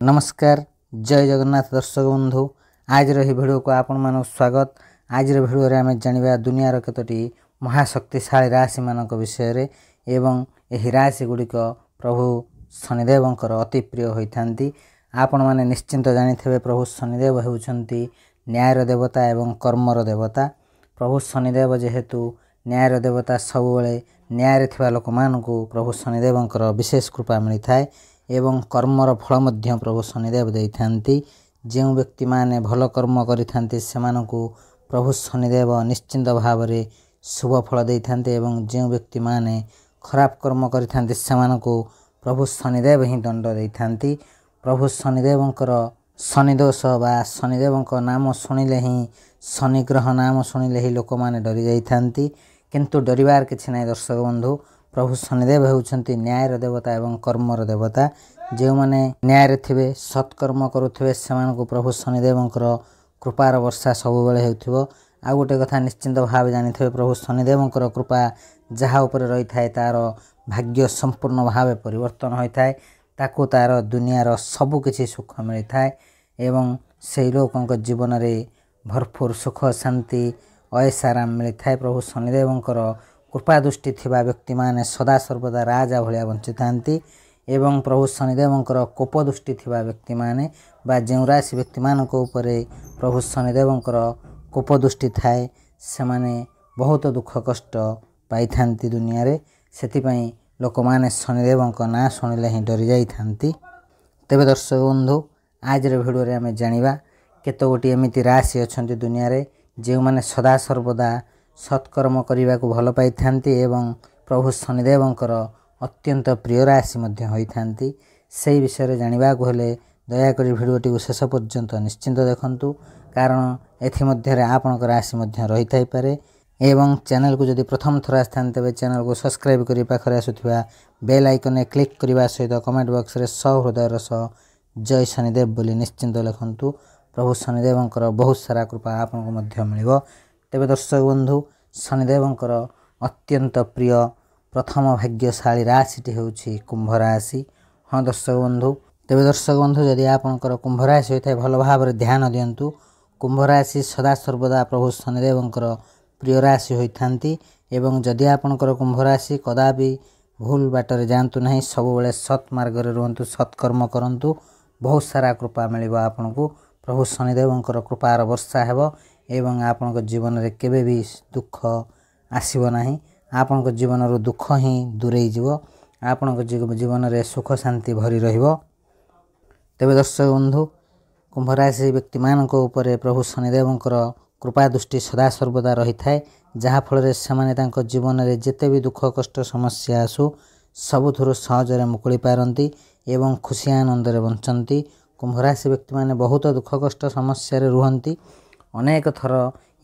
नमस्कार जय जगन्नाथ दर्शक बंधु आज भिडियो को आपण मान स्वागत। आज भिडियो रे आम जानिबा दुनियार केतोटी महाशक्तिशाली राशि मानक विषय एवं यही राशि गुड़िक प्रभु शनिदेवंकर अति प्रिय होइथांती। आपण माने निश्चिंत जानिथिबे प्रभु शनिदेव हेउछंती न्यायर देवता एवं कर्मर देवता। प्रभु शनिदेव जेहेतु न्यायर देवता सबुबले न्याय थिबा लोक मानकु प्रभु शनिदेवंकर विशेष कृपा मिलिथाय एवं कर्मर फल मध्य प्रभु शनिदेव देइथांती। जो व्यक्ति माने भल कर्म करिथांती सेमानकु प्रभु शनिदेव निश्चिंत भाव रे शुभ फल देइथांती एवं जो व्यक्ति माने खराब कर्म करिथांती सेमानकु प्रभु शनिदेव ही दंड देइथांती। प्रभु शनिदेवंकर शनिदोष बा शनिदेवंक नाम शुणिले ही शनिग्रह नाम शुणिले ही लोक माने डरी जाइथांती, किंतु डरिवार किछि नै। दर्शक बंधु प्रभु शनिदेव हेउछंती न्यायर देवता एवं कर्मर देवता। जो माने न्याय थिबे सत्कर्म करुथिबे सेमानकु प्रभु शनिदेवंकर कृपार वर्षा सबुबेले हेउथिबो। आ गोटे कथा निश्चिंत भाव जानिथिबे प्रभु शनिदेवंकर कृपा जहा उपरे रही थाए तार भाग्य संपूर्ण भाव परिवर्तन होइथाए, ताकू तार दुनियार सबु किछि सुख मिली थाए एवं सेही लोकंक जीवन रे भरपूर सुख शांति ऐश आराम मिली थाए। प्रभु शनिदेवंकर कृपा दृष्टि थिबा व्यक्ति माने सदा सर्वदा राजा भलिया बंचिथांती एवं प्रभु शनिदेवंकर कोप दृष्टि थिबा व्यक्ति माने बा जो राशि व्यक्ति मानक उपरे प्रभु शनिदेवंकर कोप दृष्टि थाए से माने बहुत दुख कष्ट पाई थांती दुनिया रे। सेति पई लोक माने शनिदेवंक ना शुणिले ही डरी जाई थांती। तेबे दर्शक बंधु आज रे भिडियो रे आमे जानिबा केतो गोटी एमिति राशि अछंती दुनिया रे जे माने सदा सर्वदा सत्कर्म करने को भल पाई थांती एवं प्रभु शनिदेवंकर अत्यंत प्रिय राशि मध्य होई थांती। सेही विषय जानिबा को हेले दयाकरी भिडियोटी को शेष पर्यंत निश्चिंत देखंतु, कारण एथि मध्य रे आपनक राशि मध्य रही थाई पारे। एवं चैनल को जदि प्रथम थर आस्थान तेबे चैनल को सब्सक्राइब करी पाखरे आसुथिबा बेल आइकन क्लिक करबा सहित कमेंट बॉक्स रे सहृदयर सह जय शनिदेव बोली निश्चिंत लिखंतु। प्रभु शनिदेवंकर बहुत सारा कृपा आपनक मध्य मिलिबो। तेबे दर्शक बंधु शनिदेवंकर अत्यंत प्रिय प्रथम भाग्यशाली राशिटी होउछि कुंभ राशि। हाँ दर्शक बंधु तेबे दर्शक बंधु जदि आपनकर कुंभ राशि होइथाय भल भाव रे ध्यान दियंतु। कुंभ राशि सदा सर्वदा प्रभु शनिदेवंकर प्रिय राशि होइथांती एवं जदि आपनकर कुंभ राशि कदापि भूल बाटरे जानतु नहीं, सबुबेले सत् मार्ग रे रहंतु, सत्कर्म करंतु, बहुत सारा कृपा मिलिबो आपनकु। प्रभु शनिदेवंकर कृपार वर्षा हेबो एवं आपनक जीवन रे केबे भी दुख आसीबो नाही। आपनक जीवन रो दुख ही दूरेई जीवो, आपनक जीवन रे सुख शांति भरी रहिबो। तेबे दर्शक बंधु कुंभ राशि व्यक्ति मानक उपरे प्रभु शनिदेवंकर कृपा दृष्टि सदा सर्वदा रही थाए, जहा फल रे सेमाने तांको जीवन रे जेते भी दुख कष्ट समस्या आसु सबुथुरु सहज रे मुकुली पारंती एवं खुशी आनंद रे बंचंती। कुंभ राशि व्यक्ति माने बहुत दुख कष्ट समस्या रे रुहंती। अनेक थर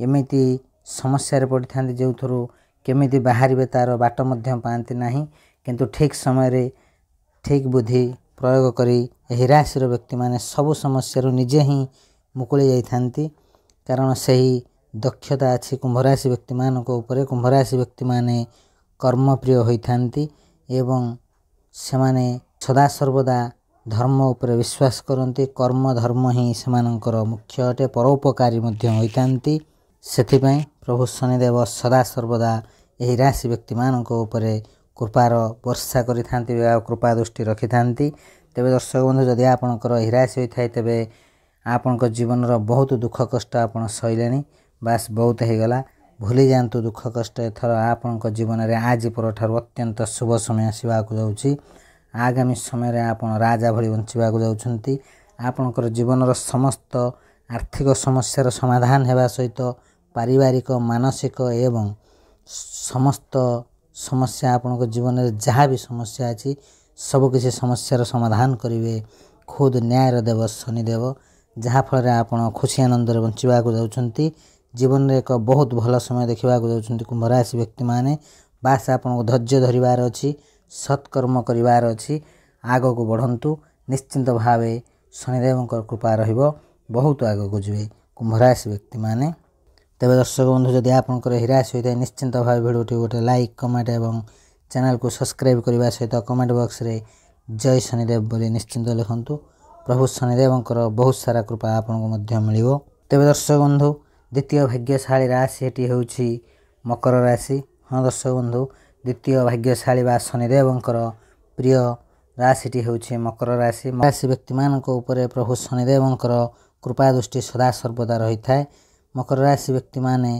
एमिति समस्या रे पड़ी थांती जो थरु केमिति बाहरिबे तार बाट मध्य पांती नाही, किंतु ठीक समय रे ठीक बुद्धि प्रयोग करी एही राशि रो व्यक्ति माने सबु समस्या रो निजे ही मुकुली जाई थांती, कारण सही दक्षता अछि कुंभ राशि व्यक्ति मानक उपरे। कुंभ राशि व्यक्ति माने कर्म प्रिय होई थांती एवं सेमाने सदा सर्वदा धर्म उपरे विश्वास करंती। कर्म धर्म ही सेमानंकर मुख्य अटे, परोपकारी मध्य होई थांती। सेथि पई प्रभु शनिदेव सदा सर्वदा एही राशि व्यक्ति मानक उपरे कृपार वर्षा करि थांती वा कृपा दृष्टि रखि थांती। तेबे दर्शक बंधु जदि आपनकर एही राशि होई थाए तेबे आपनक जीवन रो बहुत दुख कष्ट आपन सहिलेनी, बास बहुत हे गला, भूली जानतु दुख कष्ट। एथर आपनक जीवन रे आज परठारु अत्यंत शुभ समय आसीबा को जाउछि। आगामी समय रे आपन राजा भली बंचिबा को जाउछंती। आपनकर जीवन रो समस्त आर्थिक समस्या रो समाधान हेबा सहित पारिवारिक मानसिक एवं समस्त समस्या आपनकर जीवन रे जहा भी समस्या अछि सब किसी समस्या रो समाधान करिवे खुद न्याय देव शनिदेव, जहा फल रे आपन खुशी आनंद रे बंचिबा को जाउछंती। जीवन रे एक बहुत भल समय देखिबा को जाउछंती कुंभ राशि व्यक्ति माने। बास आपन को धैर्य धरिबार अछि, सत्कर्म करिवार अछि, आगो को बढ़ंतु, निश्चिंत भावे शनिदेवंकर कृपा रहिबो, बहुत आगो को जिवे कुंभ राशि व्यक्ति माने। तेबे दर्शक बंधु जदि आपनकर एही राशि होइथाय निश्चिंत भावे भिडियोटी गोटे लाइक कमेंट एवं चैनल को सब्सक्राइब करबा सहित कमेंट बॉक्स रे जय शनिदेव बोली निश्चिंत लिखंतु। प्रभु शनिदेवଙ୍କର बहुत सारा कृपा आपनको मध्य मिलिबो। तेबे दर्शक बंधु द्वितीय भाग्यशाली राशि एटी होउछि मकर राशि। हाँ दर्शक बंधु द्वितीय भाग्यशाली बा शनिदेवଙ୍କର प्रिय राशिटी होउछि मकर राशि। राशि व्यक्ति मानक उपरे प्रभु शनिदेवଙ୍କର कृपा दृष्टि सदा सर्वदा रही थाए। मकर राशि व्यक्ति माने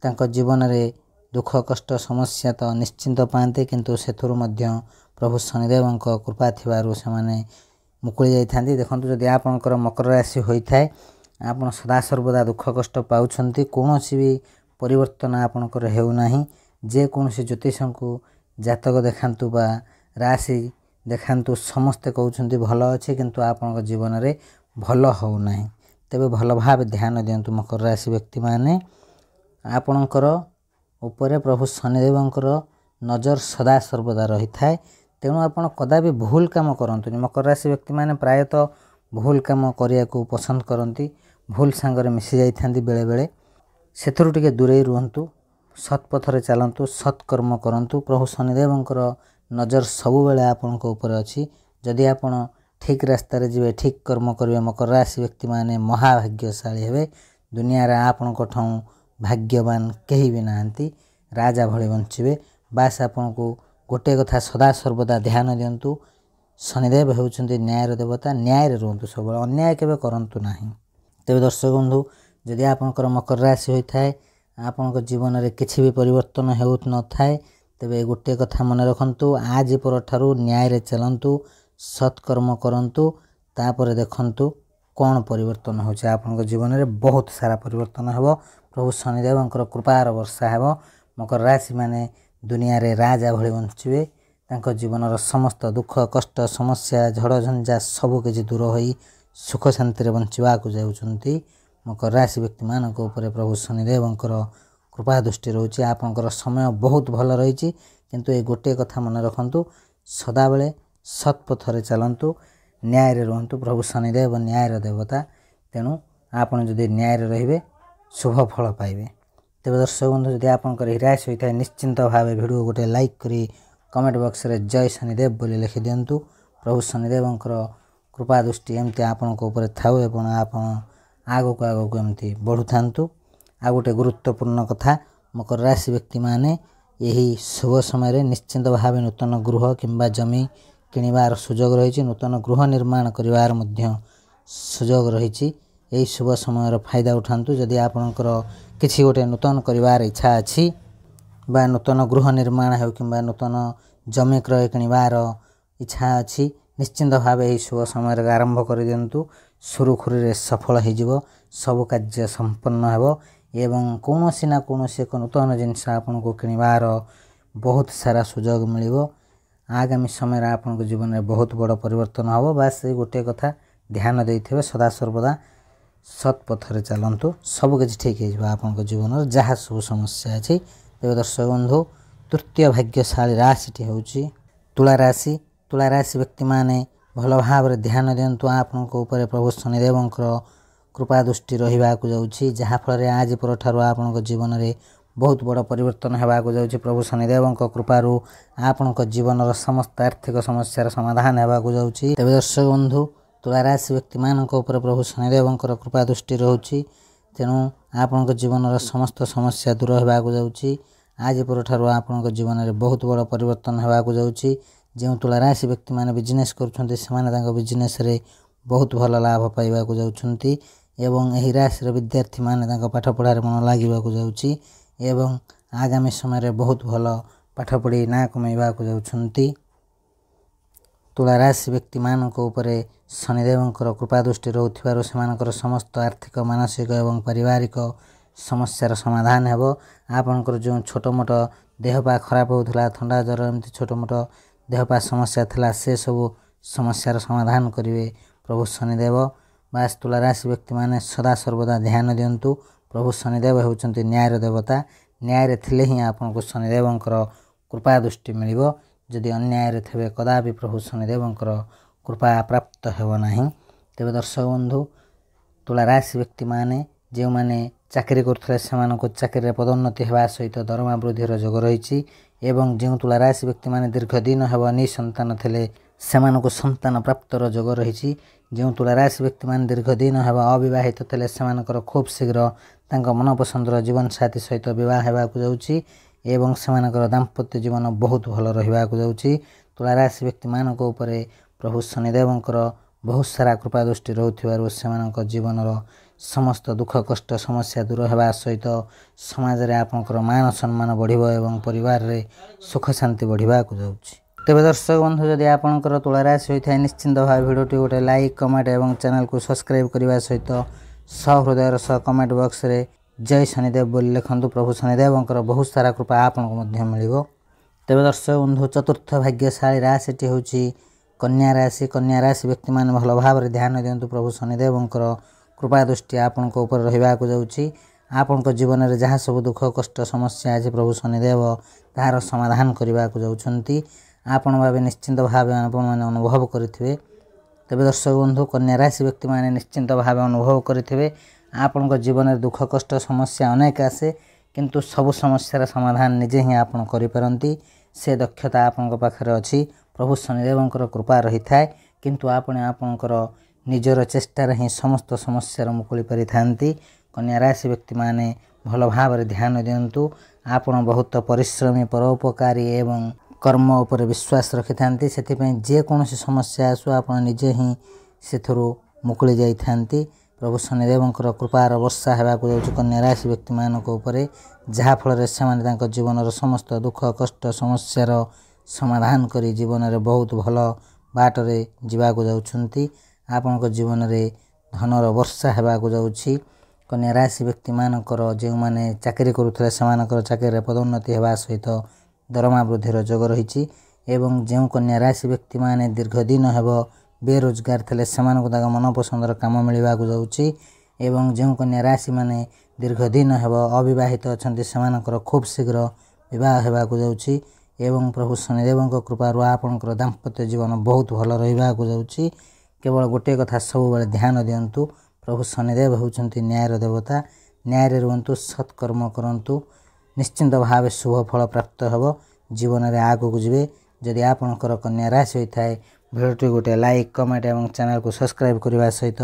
तांको जीवन रे दुख कष्ट समस्या तो निश्चिंत पाते किंतु सेथुरु मध्य प्रभु शनिदेवଙ୍କ कृपा थिबारु से माने मुकुली जाई थांती। देखंतु जदि आपनकर मकर राशि होई थाए आपण सदा सर्वदा दुख कष्ट पाउछंती कोनोसी भी परिवर्तन आपनकर हेउ नाही। जे कोनोसी ज्योतिषंकु जातक देखांतु बा राशि देखांतु समस्ते कहउछंती भलो अछि किंतु आपनक जीवन रे भलो हो नाही। तेबे भलो भाव ध्यान दियंतु मकर राशि व्यक्ति माने आपनकर उपरे प्रभु शनिदेवଙ୍କର नजर सदा सर्वदा रही थाए। तेणु आपण कदापि भूल काम करंतुनी। मकर राशि व्यक्ति माने प्रायतः भूल काम करिया को पसंद करंती भूल सांगरे मिसी जाई थांती बेले बेले सेथुरु टिके दूरे रुहंतु सत् पथरे चलंतु सत्कर्म करंतु। प्रभु शनिदेवଙ୍କର नजर सब बेले आपनक ऊपर अछि। जदि आपण ठीक रास्ता रे जिवे ठीक कर्म करिवे मकर राशि व्यक्ति माने महाभाग्यशाली हेबे। दुनिया रे आपनक ठौ भाग्यवान केही भी नाहंती राजा भଳି बंचिबे। बास आपनको गोटे कथा सदा सर्वदा ध्यान दियंतु शनिदेव हेउछंती न्यायर देवता। न्याय रे रहंतु सब अन्याय केबे करंतु नाही। तेबे दर्शक बंधु जदि आपनकर मकर राशि होई थाए आपनक जीवन रे किछि भी परिवर्तन हेउत न थाए तेबे गोटे कथा मन रखंतु आज पर ठारू न्याय रे चलंतु सत्कर्म करंतु तापरे देखंतु कोन परिवर्तन होचे आपनक जीवन रे बहुत सारा परिवर्तन हेबो। प्रभु शनिदेवଙ୍କର कृपार वर्षा हेबो। मकर राशि माने दुनिया रे राजा भଳି बंचिबे। तांको जीवनर समस्त दुख कष्ट समस्या झड़ झंझा सब किछि दूर होई सुख शांति रे बंचिबा को जाउछंती। मकर राशि व्यक्ति मानक ऊपर प्रभु शनिदेवଙ୍କର कृपा दृष्टि रहउछि। आपनकर समय बहुत भल रहिछि किंतु ए गोटे कथा मन रखंतु सदा बेले सत् पथरे चलंतु न्याय रे रहंतु। प्रभु शनिदेव न्याय रे देवता तेणु आपण जदि न्याय रे रहिबे शुभ फल पाइबे। तेबे दर्शक बंधु जदि आपनकर राशि होई थाए निश्चिंत भावे वीडियो गोटे लाइक करी कमेंट बॉक्स रे जय शनिदेव बोली लिखि दियंतु। प्रभु शनिदेवଙ୍କର कृपा दृष्टि एमती आपनक ऊपर थाउ एवं आपण आगो को एमती बढ़ु थांतु। आ गोटे गुरुत्वपूर्ण कथा मकर राशि व्यक्ति माने यही शुभ समय रे निश्चिंत भावे नूतन गृह किंबा जमी किनिबार सुजोग रहिछि। नूतन गृह निर्माण करिवार मध्य सुजोग रहिछि। यही शुभ समय फायदा उठातु। जदि आपनकर किछि गोटे नूतन करिवार इच्छा अछि बा नूतन गृह निर्माण हो किंबा नूतन जमी क्रय किनिबार इच्छा अछि निश्चिंत भावे यही शुभ समय आरंभ कर दियंतु। सुरुखुरी रे सफल हो जिवो सब कार्य संपन्न हेबो एवं कोनोसी ना कोनोसी एक नूतन जिनिस आपनको किनिबार बहुत सारा सुजोग मिलिबो। आगामी समय आपनको जीवन में बहुत बड़ परिवर्तन हेबो। बास गोटे कथा ध्यान देइथिबे सदा सर्वदा सत् पथरे चलंतु सब किछि ठीक हे जिवो आपनको जीवन जहाँ सब समस्या अछि। तेबे दर्शक बंधु तृतीय भाग्यशाली राशिटी होउछि तुला राशि। तुला राशि व्यक्ति माने भल भाव रे ध्यान दियंतु आपनको ऊपर प्रभु शनिदेवଙ୍କର कृपा दृष्टि रहिबा को जाउछि जहाँ फल आज पर ठारू आपनको जीवन रे बहुत बड़ परिवर्तन हेबा को जाउछि। प्रभु शनिदेवଙ୍କ कृपारू आपनको जीवनर समस्त आर्थिक समस्यार समाधान हेबा को जाउछि। तेबे दर्शक बंधु तुला राशि व्यक्ति मानक ऊपर प्रभु शनिदेवଙ୍କର कृपा दृष्टि रहउछि तेणु आपनको जीवनर समस्त समस्या दूर हेबा को जाउछि। आज पर ठारू आपनको जीवन रे बहुत बड़ परिवर्तन हेबा को जाउछि। जे तुला राशि व्यक्ति माने बिजनेस करूछन्ते सेमाने तांको बिजनेस रे बहुत भल लाभ पाइबा को जाउछन्ती एवं एही राशि रे विद्यार्थी माने तांको पाठ पढ़ा रे मन लागिबा को जाउछि एवं आगामी समय रे बहुत भल पाठ पढ़ी ना कमाइबा को जाउछन्ती। तुला राशि व्यक्ति मानक उपरे शनिदेवଙ୍କର कृपा दृष्टि रहउथिबारु सेमानकर समस्त आर्थिक मानसिक एवं पारिवारिक समस्यार समाधान हेबो। आपनकर जो छोट मोट देहपा खराब होउथला ठंडा ज्वर एमती छोट मोट देहपा समस्या थिला से सब समस्यार समाधान करिवे प्रभु शनिदेव। बास तुला राशि व्यक्ति माने सदा सर्वदा ध्यान दियंतु। प्रभु शनिदेव हेउचंती न्यायर देवता। न्याय रे थिले ही आपनको शनिदेवଙ୍କର कृपा दृष्टि मिलिबो। जदि अन्याय रे थेबे कदापि प्रभु शनिदेवଙ୍କର कृपा प्राप्त हेबो नाही। तेबे दर्शक बंधु तुला राशि व्यक्ति माने जे माने चाकरी करथले सेमानको चाकरी रे पदोन्नति हेबा सहित दरमा वृद्धिर जोग रहिछि एवं जे तुला राशि व्यक्ति माने दीर्घ दिन हेबो नि संतान थिले सेमानको संतान प्राप्तर जोग रहिछि। ଯେଉଁ ତୁଳାରାଶି ବ୍ୟକ୍ତିମାନେ ଦୀର୍ଘ ଦିନ ହେବ ଅବିବାହିତ ଥିଲେ ସେମାନଙ୍କର ଖୁବ୍ ଶୀଘ୍ର ତାଙ୍କ ମନପସନ୍ଦର ଜୀବନସାଥୀ ସହିତ ବିବାହ ହେବାକୁ ଯାଉଛି ଏବଂ ସେମାନଙ୍କର ଦାମ୍ପତ୍ୟ ଜୀବନ ବହୁତ ଭଲ ରହିବାକୁ ଯାଉଛି। ତୁଳାରାଶି ବ୍ୟକ୍ତିମାନଙ୍କ ଉପରେ ପ୍ରଭୁ ଶନିଦେବଙ୍କର ବହୁତ ସାରା କୃପା ଦୃଷ୍ଟି ରହୁଥିବାରୁ ସେମାନଙ୍କ ଜୀବନର ସମସ୍ତ ଦୁଃଖ କଷ୍ଟ ସମସ୍ୟା ଦୂର ହେବା ସହିତ ସମାଜରେ ଆପଣଙ୍କର ମାନ ସମ୍ମାନ ବଢ଼ିବ ଏବଂ ପରିବାରରେ ସୁଖ ଶାନ୍ତି ବଢ଼ିବାକୁ ଯାଉଛି। ତେବେ ଦର୍ଶକ ବନ୍ଧୁ, ଯଦି ଆପଣଙ୍କର ତୁଳାରାଶି ହୋଇଥାଏ ନିଶ୍ଚିନ୍ତ ଭାବେ ଭିଡ଼ିଓଟି ଗୋଟେ ଲାଇକ୍ କମେଣ୍ଟ ଏବଂ ଚ୍ୟାନେଲକୁ ସବସ୍କ୍ରାଇବ୍ କରିବା ସହିତ ସହୃଦୟର ସହ କମେଣ୍ଟ ବକ୍ସରେ ଜୟ ଶନିଦେବ ବୋଲି ଲେଖନ୍ତୁ। ପ୍ରଭୁ ଶନିଦେବଙ୍କର ବହୁତ ସାରା କୃପା ଆପଣଙ୍କୁ ମଧ୍ୟ ମିଳିବ। ତେବେ ଦର୍ଶକ ବନ୍ଧୁ, ଚତୁର୍ଥ ଭାଗ୍ୟଶାଳୀ ରାଶିଟି ହେଉଛି କନ୍ୟା ରାଶି। କନ୍ୟା ରାଶି ବ୍ୟକ୍ତିମାନେ ଭଲ ଭାବରେ ଧ୍ୟାନ ଦିଅନ୍ତୁ। ପ୍ରଭୁ ଶନିଦେବଙ୍କର କୃପା ଦୃଷ୍ଟି ଆପଣଙ୍କ ଉପରେ ରହିବାକୁ ଯାଉଛି। ଆପଣଙ୍କ ଜୀବନରେ ଯାହା ସବୁ ଦୁଃଖ କଷ୍ଟ ସମସ୍ୟା ଅଛି ପ୍ରଭୁ ଶନିଦେବ ତାହାର ସମାଧାନ କରିବାକୁ ଯାଉଛନ୍ତି। ଆପଣ ଭାବେ ନିଶ୍ଚିନ୍ତ ଭାବେ ଆପଣମାନେ ଅନୁଭବ କରିଥିବେ। ତେବେ ଦର୍ଶକ ବନ୍ଧୁ, କନ୍ୟା ରାଶି ବ୍ୟକ୍ତିମାନେ ନିଶ୍ଚିନ୍ତ ଭାବେ ଅନୁଭବ କରିଥିବେ ଆପଣଙ୍କ ଜୀବନରେ ଦୁଃଖ କଷ୍ଟ ସମସ୍ୟା ଅନେକ ଆସେ, କିନ୍ତୁ ସବୁ ସମସ୍ୟାର ସମାଧାନ ନିଜେ ହିଁ ଆପଣ କରିପାରନ୍ତି। ସେ ଦକ୍ଷତା ଆପଣଙ୍କ ପାଖରେ ଅଛି। ପ୍ରଭୁ ଶନିଦେବଙ୍କର କୃପା ରହିଥାଏ, କିନ୍ତୁ ଆପଣ ଆପଣଙ୍କର ନିଜର ଚେଷ୍ଟାରେ ହିଁ ସମସ୍ତ ସମସ୍ୟାର ମୁକୁଳି ପାରିଥାନ୍ତି। କନ୍ୟା ରାଶି ବ୍ୟକ୍ତିମାନେ ଭଲ ଭାବରେ ଧ୍ୟାନ ଦିଅନ୍ତୁ। ଆପଣ ବହୁତ ପରିଶ୍ରମୀ, ପରୋପକାରୀ ଏବଂ କର୍ମ ଉପରେ ବିଶ୍ୱାସ ରଖିଥାନ୍ତି। ସେଥିପାଇଁ ଯେକୌଣସି ସମସ୍ୟା ଆସୁ ଆପଣ ନିଜେ ହିଁ ସେଥିରୁ ମୁକୁଳି ଯାଇଥାନ୍ତି। ପ୍ରଭୁ ଶନିଦେବଙ୍କର କୃପାର ବର୍ଷା ହେବାକୁ ଯାଉଛି କନ୍ୟା ରାଶି ବ୍ୟକ୍ତିମାନଙ୍କ ଉପରେ, ଯାହାଫଳରେ ସେମାନେ ତାଙ୍କ ଜୀବନର ସମସ୍ତ ଦୁଃଖ କଷ୍ଟ ସମସ୍ୟାର ସମାଧାନ କରି ଜୀବନରେ ବହୁତ ଭଲ ବାଟରେ ଯିବାକୁ ଯାଉଛନ୍ତି। ଆପଣଙ୍କ ଜୀବନରେ ଧନର ବର୍ଷା ହେବାକୁ ଯାଉଛି। କନ୍ୟା ରାଶି ବ୍ୟକ୍ତିମାନଙ୍କର ଯେଉଁମାନେ ଚାକିରି କରୁଥିଲେ ସେମାନଙ୍କର ଚାକିରିରେ ପଦୋନ୍ନତି ହେବା ସହିତ ଦରମା ବୃଦ୍ଧିର ଯୋଗ ରହିଛି ଏବଂ ଯେଉଁ କନ୍ୟା ରାଶି ବ୍ୟକ୍ତିମାନେ ଦୀର୍ଘ ଦିନ ହେବ ବେରୋଜଗାର ଥିଲେ ସେମାନଙ୍କୁ ତାଙ୍କ ମନପସନ୍ଦର କାମ ମିଳିବାକୁ ଯାଉଛି ଏବଂ ଯେଉଁ କନ୍ୟା ରାଶିମାନେ ଦୀର୍ଘ ଦିନ ହେବ ଅବିବାହିତ ଅଛନ୍ତି ସେମାନଙ୍କର ଖୁବ୍ ଶୀଘ୍ର ବିବାହ ହେବାକୁ ଯାଉଛି ଏବଂ ପ୍ରଭୁ ଶନିଦେବଙ୍କ କୃପାରୁ ଆପଣଙ୍କର ଦାମ୍ପତ୍ୟ ଜୀବନ ବହୁତ ଭଲ ରହିବାକୁ ଯାଉଛି। କେବଳ ଗୋଟିଏ କଥା ସବୁବେଳେ ଧ୍ୟାନ ଦିଅନ୍ତୁ, ପ୍ରଭୁ ଶନିଦେବ ହେଉଛନ୍ତି ନ୍ୟାୟର ଦେବତା। ନ୍ୟାୟରେ ରୁହନ୍ତୁ, ସତ୍କର୍ମ କରନ୍ତୁ, ନିଶ୍ଚିନ୍ତ ଭାବେ ଶୁଭ ଫଳ ପ୍ରାପ୍ତ ହେବ, ଜୀବନରେ ଆଗକୁ ଯିବେ। ଯଦି ଆପଣଙ୍କର କନ୍ୟା ରାଶି ହୋଇଥାଏ ଭିଡ଼ିଓଟି ଗୋଟେ ଲାଇକ୍ କମେଣ୍ଟ ଏବଂ ଚ୍ୟାନେଲକୁ ସବସ୍କ୍ରାଇବ୍ କରିବା ସହିତ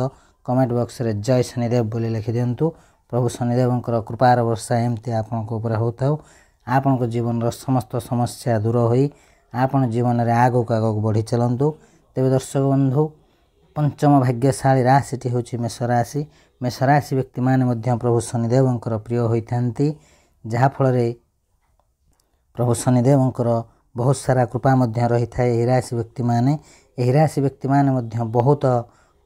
କମେଣ୍ଟ ବକ୍ସରେ ଜୟ ଶନିଦେବ ବୋଲି ଲେଖିଦିଅନ୍ତୁ। ପ୍ରଭୁ ଶନିଦେବଙ୍କର କୃପାର ବର୍ଷା ଏମିତି ଆପଣଙ୍କ ଉପରେ ହେଉଥାଉ। ଆପଣଙ୍କ ଜୀବନର ସମସ୍ତ ସମସ୍ୟା ଦୂର ହୋଇ ଆପଣ ଜୀବନରେ ଆଗକୁ ଆଗକୁ ବଢ଼ି ଚାଲନ୍ତୁ। ତେବେ ଦର୍ଶକ ବନ୍ଧୁ, ପଞ୍ଚମ ଭାଗ୍ୟଶାଳୀ ରାଶିଟି ହେଉଛି ମେଷ ରାଶି। ମେଷ ରାଶି ବ୍ୟକ୍ତିମାନେ ମଧ୍ୟ ପ୍ରଭୁ ଶନିଦେବଙ୍କର ପ୍ରିୟ ହୋଇଥାନ୍ତି, ଯାହାଫଳରେ ପ୍ରଭୁ ଶନିଦେବଙ୍କର ବହୁତ ସାରା କୃପା ମଧ୍ୟ ରହିଥାଏ ଏହି ରାଶି ବ୍ୟକ୍ତିମାନେ। ଏହି ରାଶି ବ୍ୟକ୍ତିମାନେ ମଧ୍ୟ ବହୁତ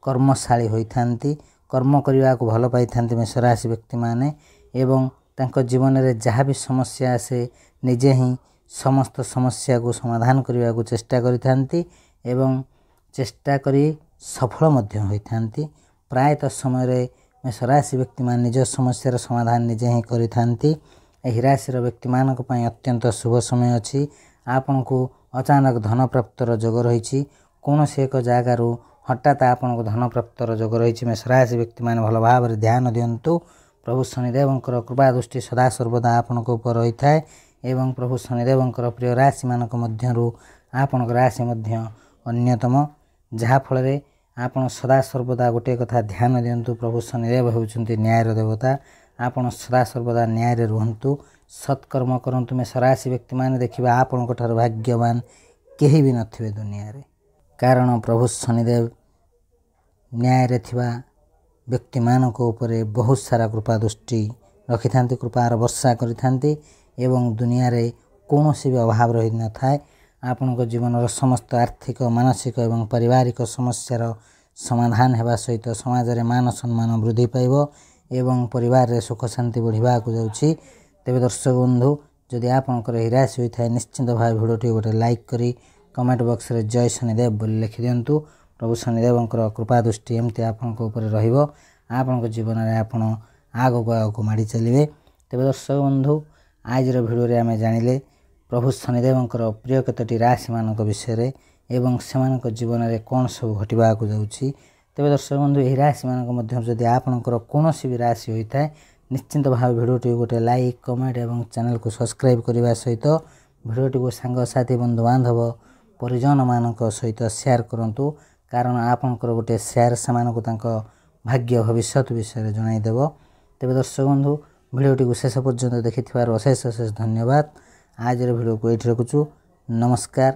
କର୍ମଶାଳୀ ହୋଇଥାନ୍ତି, କର୍ମ କରିବାକୁ ଭଲ ପାଇଥାନ୍ତି ମେଷ ରାଶି ବ୍ୟକ୍ତିମାନେ ଏବଂ ତାଙ୍କ ଜୀବନରେ ଯାହା ବି ସମସ୍ୟା ଆସେ ନିଜେ ହିଁ ସମସ୍ତ ସମସ୍ୟାକୁ ସମାଧାନ କରିବାକୁ ଚେଷ୍ଟା କରିଥାନ୍ତି ଏବଂ ଚେଷ୍ଟା କରି ସଫଳ ମଧ୍ୟ ହୋଇଥାନ୍ତି। ପ୍ରାୟତଃ ସମୟରେ ମେଷ ରାଶି ବ୍ୟକ୍ତିମାନେ ନିଜ ସମସ୍ୟାର ସମାଧାନ ନିଜେ ହିଁ କରିଥାନ୍ତି। ଏହି ରାଶିର ବ୍ୟକ୍ତିମାନଙ୍କ ପାଇଁ ଅତ୍ୟନ୍ତ ଶୁଭ ସମୟ ଅଛି। ଆପଣଙ୍କୁ ଅଚାନକ ଧନ ପ୍ରାପ୍ତର ଯୋଗ ରହିଛି। କୌଣସି ଏକ ଜାଗାରୁ ହଠାତ୍ ଆପଣଙ୍କୁ ଧନ ପ୍ରାପ୍ତର ଯୋଗ ରହିଛି। ମେଷ ରାଶି ବ୍ୟକ୍ତିମାନେ ଭଲ ଭାବରେ ଧ୍ୟାନ ଦିଅନ୍ତୁ। ପ୍ରଭୁ ଶନିଦେବଙ୍କର କୃପା ଦୃଷ୍ଟି ସଦାସର୍ବଦା ଆପଣଙ୍କ ଉପରେ ରହିଥାଏ ଏବଂ ପ୍ରଭୁ ଶନିଦେବଙ୍କର ପ୍ରିୟ ରାଶିମାନଙ୍କ ମଧ୍ୟରୁ ଆପଣଙ୍କ ରାଶି ମଧ୍ୟ ଅନ୍ୟତମ, ଯାହାଫଳରେ ଆପଣ ସଦାସର୍ବଦା ଗୋଟିଏ କଥା ଧ୍ୟାନ ଦିଅନ୍ତୁ, ପ୍ରଭୁ ଶନିଦେବ ହେଉଛନ୍ତି ନ୍ୟାୟର ଦେବତା। ଆପଣ ସଦାସର୍ବଦା ନ୍ୟାୟରେ ରୁହନ୍ତୁ, ସତ୍କର୍ମ କରନ୍ତୁ। ମେଷ ରାଶି ବ୍ୟକ୍ତିମାନେ ଦେଖିବା ଆପଣଙ୍କ ଠାରୁ ଭାଗ୍ୟବାନ କେହି ବି ନଥିବେ ଦୁନିଆରେ, କାରଣ ପ୍ରଭୁ ଶନିଦେବ ନ୍ୟାୟରେ ଥିବା ବ୍ୟକ୍ତିମାନଙ୍କ ଉପରେ ବହୁତ ସାରା କୃପା ଦୃଷ୍ଟି ରଖିଥାନ୍ତି, କୃପାର ବର୍ଷା କରିଥାନ୍ତି ଏବଂ ଦୁନିଆରେ କୌଣସି ବି ଅଭାବ ରହିନଥାଏ। ଆପଣଙ୍କ ଜୀବନର ସମସ୍ତ ଆର୍ଥିକ, ମାନସିକ ଏବଂ ପାରିବାରିକ ସମସ୍ୟାର ସମାଧାନ ହେବା ସହିତ ସମାଜରେ ମାନ ସମ୍ମାନ ବୃଦ୍ଧି ପାଇବ ଏବଂ ପରିବାରରେ ସୁଖ ଶାନ୍ତି ବଢ଼ିବାକୁ ଯାଉଛି। ତେବେ ଦର୍ଶକ ବନ୍ଧୁ, ଯଦି ଆପଣଙ୍କର ଏହି ରାଶି ହୋଇଥାଏ ନିଶ୍ଚିନ୍ତ ଭାବେ ଭିଡ଼ିଓଟି ଗୋଟେ ଲାଇକ୍ କରି କମେଣ୍ଟ ବକ୍ସରେ ଜୟ ଶନିଦେବ ବୋଲି ଲେଖିଦିଅନ୍ତୁ। ପ୍ରଭୁ ଶନିଦେବଙ୍କର କୃପା ଦୃଷ୍ଟି ଏମିତି ଆପଣଙ୍କ ଉପରେ ରହିବ, ଆପଣଙ୍କ ଜୀବନରେ ଆପଣ ଆଗକୁ ଆଗକୁ ମାଡ଼ି ଚାଲିବେ। ତେବେ ଦର୍ଶକ ବନ୍ଧୁ, ଆଜିର ଭିଡ଼ିଓରେ ଆମେ ଜାଣିଲେ ପ୍ରଭୁ ଶନିଦେବଙ୍କର ପ୍ରିୟ କେତୋଟି ରାଶିମାନଙ୍କ ବିଷୟରେ ଏବଂ ସେମାନଙ୍କ ଜୀବନରେ କ'ଣ ସବୁ ଘଟିବାକୁ ଯାଉଛି। ତେବେ ଦର୍ଶକ ବନ୍ଧୁ, ଏହି ରାଶିମାନଙ୍କ ମଧ୍ୟରୁ ଯଦି ଆପଣଙ୍କର କୌଣସି ବି ରାଶି ହୋଇଥାଏ ନିଶ୍ଚିନ୍ତ ଭାବେ ଭିଡ଼ିଓଟି ଗୋଟେ ଲାଇକ୍ କମେଣ୍ଟ ଏବଂ ଚ୍ୟାନେଲକୁ ସବସ୍କ୍ରାଇବ୍ କରିବା ସହିତ ଭିଡ଼ିଓଟିକୁ ସାଙ୍ଗସାଥି ବନ୍ଧୁବାନ୍ଧବ ପରିଜନମାନଙ୍କ ସହିତ ସେୟାର କରନ୍ତୁ, କାରଣ ଆପଣଙ୍କର ଗୋଟେ ସେୟାର ସେମାନଙ୍କୁ ତାଙ୍କ ଭାଗ୍ୟ ଭବିଷ୍ୟତ ବିଷୟରେ ଜଣାଇଦେବ। ତେବେ ଦର୍ଶକ ବନ୍ଧୁ ଭିଡ଼ିଓଟିକୁ ଶେଷ ପର୍ଯ୍ୟନ୍ତ ଦେଖିଥିବାରୁ ଅଶେଷ ଅଶେଷ ଧନ୍ୟବାଦ। ଆଜିର ଭିଡ଼ିଓକୁ ଏଇଠି ରଖୁଛୁ। ନମସ୍କାର।